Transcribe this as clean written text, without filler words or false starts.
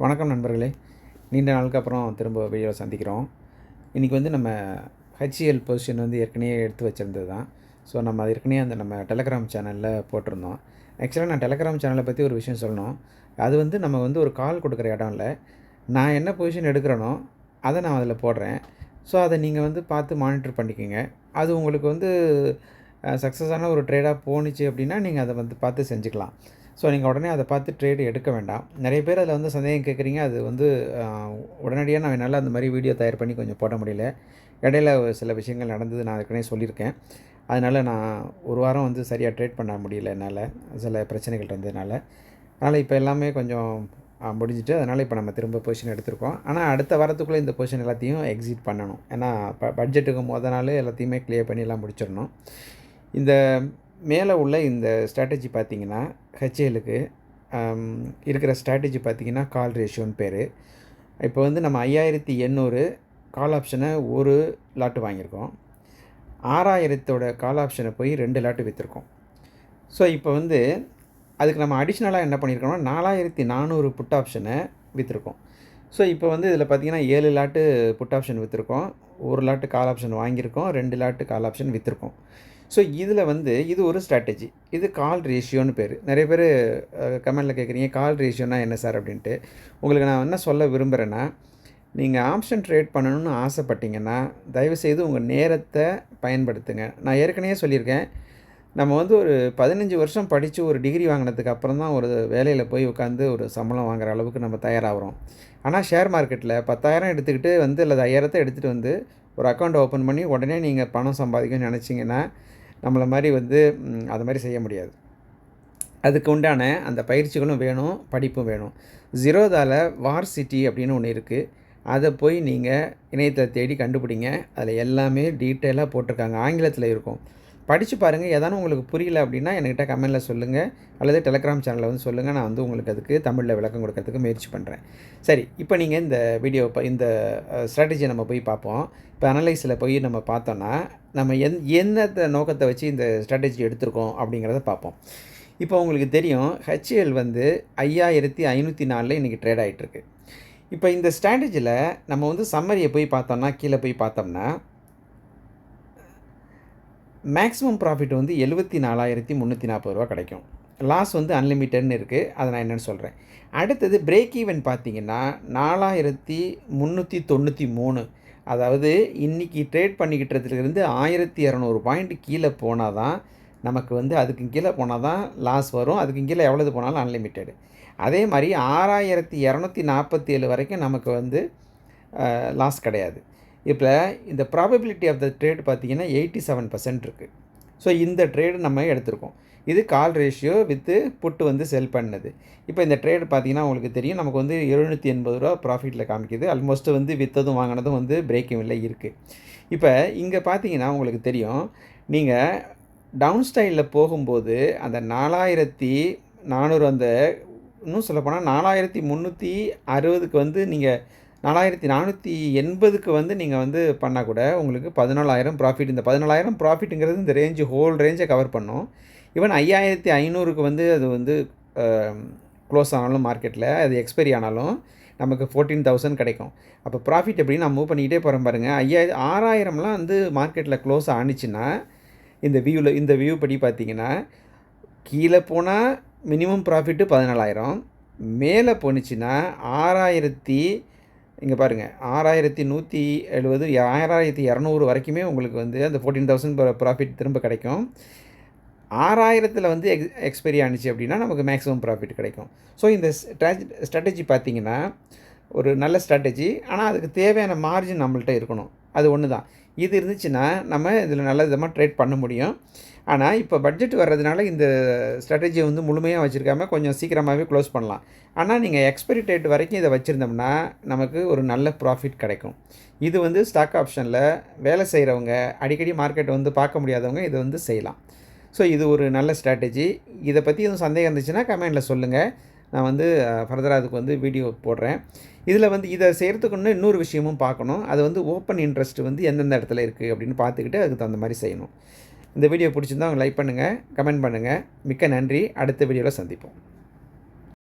வணக்கம் நண்பர்களே. நீண்ட நாளுக்கு அப்புறம் திரும்ப வீடியோவில் சந்திக்கிறோம். இன்றைக்கி வந்து நம்ம ஹெச்சிஎல் பொசிஷன் வந்து ஏற்கனவே எடுத்து வச்சுருந்தது தான். ஸோ நம்ம அது ஏற்கனவே நம்ம டெலகிராம் சேனலில் போட்டிருந்தோம். ஆக்சுவலாக நான் டெலகிராம் சேனலை பற்றி ஒரு விஷயம் சொல்லணும். அது வந்து நம்ம வந்து ஒரு கால் கொடுக்குற இடம் இல்லை. நான் என்ன பொசிஷன் எடுக்கிறேனோ அதை நான் அதில் போடுறேன். ஸோ அதை நீங்கள் வந்து பார்த்து மானிட்டர் பண்ணிக்கோங்க. அது உங்களுக்கு வந்து சக்ஸஸான ஒரு ட்ரேடாக போணுச்சு அப்படின்னா நீங்கள் அதை வந்து பார்த்து செஞ்சுக்கலாம். ஸோ நீங்கள் உடனே அதை பார்த்து ட்ரேடு எடுக்க வேண்டாம். நிறைய பேர் அதில் வந்து சந்தேகம் கேட்குறீங்க. அது வந்து உடனடியாக நான் என்னால் அந்த மாதிரி வீடியோ தயார் பண்ணி கொஞ்சம் போட முடியல. இடையில சில விஷயங்கள் நடந்தது, நான் ஏற்கனவே சொல்லியிருக்கேன். அதனால் நான் ஒரு வாரம் வந்து சரியாக ட்ரேட் பண்ண முடியல என்னால், சில பிரச்சனைகள் இருந்ததுனால. அதனால் இப்போ எல்லாமே கொஞ்சம் முடிஞ்சிட்டு, அதனால் இப்போ நம்ம திரும்ப பொசிஷன் எடுத்திருக்கோம். ஆனால் அடுத்த வாரத்துக்குள்ளே இந்த பொசிஷன் எல்லாத்தையும் எக்ஸிட் பண்ணணும். ஏன்னா பட்ஜெட்டுக்கு மொதல் நாள் எல்லாத்தையுமே கிளியர் பண்ணி எல்லாம் முடிச்சிடணும். இந்த மேலே உள்ள இந்த ஸ்ட்ராட்டஜி பார்த்திங்கன்னா ஹெச்ஏலுக்கு இருக்கிற ஸ்ட்ராட்டஜி பார்த்திங்கன்னா கால் ரேஷியோன்னு பேர். இப்போ வந்து நம்ம 5800 கால் ஆப்ஷனை ஒரு லாட்டு வாங்கியிருக்கோம். 6000 கால் ஆப்ஷனை போய் 2 லாட்டு விற்றுருக்கோம். ஸோ இப்போ வந்து அதுக்கு நம்ம அடிஷ்னலாக என்ன பண்ணியிருக்கோம்னா 4400 புட் ஆப்ஷனை விற்றுருக்கோம். ஸோ இப்போ வந்து இதில் பார்த்திங்கன்னா 7 லாட்டு புட் ஆப்ஷன் விற்றுருக்கோம், 1 லாட்டு கால் ஆப்ஷன் வாங்கியிருக்கோம், 2 லாட்டு கால் ஆப்ஷன் விற்றுருக்கோம். ஸோ இதில் வந்து இது ஒரு ஸ்ட்ராட்டஜி. இது கால் ரேஷியோன்னு பேர். நிறைய பேர் கமெண்டில் கேட்குறீங்க கால் ரேஷியோனா என்ன சார் அப்படின்ட்டு. உங்களுக்கு நான் என்ன சொல்ல விரும்புகிறேன்னா, நீங்கள் ஆப்ஷன் ட்ரேட் பண்ணணும்னு ஆசைப்பட்டீங்கன்னா தயவுசெய்து உங்கள் நேரத்தை பயன்படுத்துங்க. நான் ஏற்கனவே சொல்லியிருக்கேன், நம்ம வந்து ஒரு 15 வருஷம் படித்து ஒரு டிகிரி வாங்கினதுக்கு அப்புறம் தான் ஒரு வேலையில் போய் உட்காந்து ஒரு சம்பளம் வாங்குகிற அளவுக்கு நம்ம தயாராகிறோம். ஆனால் ஷேர் மார்க்கெட்டில் 10,000 எடுத்துக்கிட்டு வந்து அல்லது 5,000 எடுத்துகிட்டு வந்து ஒரு அக்கௌண்ட் ஓப்பன் பண்ணி உடனே நீங்கள் பணம் சம்பாதிக்கணும்னு நினச்சிங்கன்னா நம்மளை மாதிரி வந்து அது மாதிரி செய்ய முடியாது. அதுக்கு உண்டான அந்த பயிற்சிகளும் வேணும், படிப்பும் வேணும். ஜிரோதாவில் வார் சிட்டி அப்படின்னு ஒன்று இருக்குது. அதை போய் நீங்கள் இணையத்தை தேடி கண்டுபிடிங்க. அதில் எல்லாமே டீட்டெயிலாக போட்டிருக்காங்க. ஆங்கிலத்தில் இருக்கும். படித்து பாருங்கள். ஏதானும் உங்களுக்கு புரியல அப்படின்னா என்கிட்ட கமெண்டில் சொல்லுங்கள், அல்லது டெலகிராம் சேனலில் வந்து சொல்லுங்கள். நான் வந்து உங்களுக்கு அதுக்கு தமிழில் விளக்கம் கொடுக்கறதுக்கு முயற்சி பண்ணுறேன். சரி, இப்போ நீங்கள் இந்த வீடியோ இந்த ஸ்ட்ராட்டஜியை நம்ம போய் பார்ப்போம். இப்போ அனலைஸில் போய் நம்ம பார்த்தோன்னா நம்ம என்னத்தை நோக்கத்தை வச்சு இந்த ஸ்ட்ராட்டஜி எடுத்திருக்கோம் அப்படிங்கிறத பார்ப்போம். இப்போ உங்களுக்கு தெரியும் ஹெச்ஏஎல் வந்து 5504 இன்றைக்கி ட்ரேட் ஆகிட்டுருக்கு. இப்போ இந்த ஸ்ட்ராட்டஜியில் நம்ம வந்து சம்மரியை போய் பார்த்தோம்னா, கீழே போய் பார்த்தோம்னா மேக்ஸிமம் ப்ராஃபிட் வந்து 74,340 ரூபா கிடைக்கும். லாஸ் வந்து அன்லிமிட்டட்னு இருக்குது. அதை நான் என்னென்னு சொல்கிறேன். அடுத்தது பிரேக் ஈவன் பார்த்திங்கன்னா 4393. அதாவது இன்றைக்கி ட்ரேட் பண்ணிக்கிட்டதுலேருந்து 1200 பாயிண்ட் கீழே போனால் தான் நமக்கு வந்து, அதுக்கு கீழே போனால் தான் லாஸ் வரும். அதுக்கு கீழே எவ்வளவு போனாலும் அன்லிமிட்டெடு. அதே மாதிரி 6247 வரைக்கும் நமக்கு வந்து லாஸ் கிடையாது. இப்போ இந்த ப்ராபபிலிட்டி ஆஃப் த ட்ரேட் பார்த்திங்கன்னா 87% இருக்குது. ஸோ இந்த ட்ரேடு நம்ம எடுத்திருக்கோம். இது கால் ரேஷியோ வித்து புட்டு வந்து செல் பண்ணது. இப்போ இந்த ட்ரேடு பார்த்திங்கன்னா உங்களுக்கு தெரியும், நமக்கு வந்து 780 ரூபா ப்ராஃபிட்டில் காமிக்குது. ஆல்மோஸ்ட் வந்து விற்றதும் வாங்கினதும் வந்து பிரேக் ஈவனில் இருக்குது. இப்போ இங்கே பார்த்தீங்கன்னா உங்களுக்கு தெரியும், நீங்கள் டவுன் ஸ்டைலில் போகும்போது அந்த 4400 அந்த இன்னும் சொல்லப்போனால் 4360க்கு வந்து நீங்கள் 4480க்கு வந்து நீங்கள் வந்து பண்ணால் கூட உங்களுக்கு 14,000 ப்ராஃபிட். இந்த 14,000 ப்ராஃபிட்டுங்கிறது இந்த ரேஞ்சு ஹோல் ரேஞ்சை கவர் பண்ணும். ஈவன் 5500க்கு வந்து அது வந்து க்ளோஸ் ஆனாலும் மார்க்கெட்டில் அது எக்ஸ்பைரி ஆனாலும் நமக்கு 14,000 கிடைக்கும். அப்போ ப்ராஃபிட் எப்படின்னு நான் மூவ் பண்ணிக்கிட்டே போகிறேன் பாருங்கள். 6000லாம் வந்து மார்க்கெட்டில் க்ளோஸ் ஆனிச்சுன்னா இந்த வியூ படி பார்த்தீங்கன்னா கீழே போனால் மினிமம் ப்ராஃபிட்டு 14,000, மேலே போணுச்சுன்னா 6000 இங்கே பாருங்கள் 6170 6200 வரைக்குமே உங்களுக்கு வந்து அந்த 14,000 ப்ராஃபிட் திரும்ப கிடைக்கும். 6000 வந்து எக்ஸ்பைரி ஆனிச்சு அப்படின்னா நமக்கு மேக்ஸிமம் ப்ராஃபிட் கிடைக்கும். ஸோ இந்த ஸ்ட்ராட்டஜி பார்த்திங்கன்னா ஒரு நல்ல ஸ்ட்ராட்டஜி. ஆனால் அதுக்கு தேவையான மார்ஜின் நம்மள்கிட்ட இருக்கணும். அது ஒன்று தான். இது இருந்துச்சுன்னா நம்ம இதில் நல்ல விதமாக ட்ரேட் பண்ண முடியும். ஆனால் இப்போ பட்ஜெட் வர்றதுனால இந்த ஸ்ட்ராட்டஜியை வந்து முழுமையாக வச்சுருக்காமல் கொஞ்சம் சீக்கிரமாகவே க்ளோஸ் பண்ணலாம். ஆனால் நீங்கள் எக்ஸ்பைரி டேட் வரைக்கும் இதை வச்சுருந்தோம்னா நமக்கு ஒரு நல்ல ப்ராஃபிட் கிடைக்கும். இது வந்து ஸ்டாக் ஆப்ஷனில் வேலை செய்கிறவங்க, அடிக்கடி மார்க்கெட்டை வந்து பார்க்க முடியாதவங்க இதை வந்து செய்யலாம். ஸோ இது ஒரு நல்ல ஸ்ட்ராட்டஜி. இதை பற்றி எதுவும் சந்தேகம் இருந்துச்சுன்னா கமெண்டில் சொல்லுங்கள். நான் வந்து ஃபர்தராக அதுக்கு வந்து வீடியோ போடுறேன். இதில் வந்து இதை செய்கிறதுக்கு இன்னொரு விஷயமும் பார்க்கணும். அது வந்து ஓப்பன் இன்ட்ரெஸ்ட் வந்து எந்தெந்த இடத்துல இருக்குது அப்படின்னு பார்த்துக்கிட்டு அதுக்கு தகுந்த மாதிரி செய்யணும். இந்த வீடியோ பிடிச்சிருந்தா அவங்க லைக் பண்ணுங்கள், கமெண்ட் பண்ணுங்கள். மிக்க நன்றி. அடுத்த வீடியோவில் சந்திப்போம்.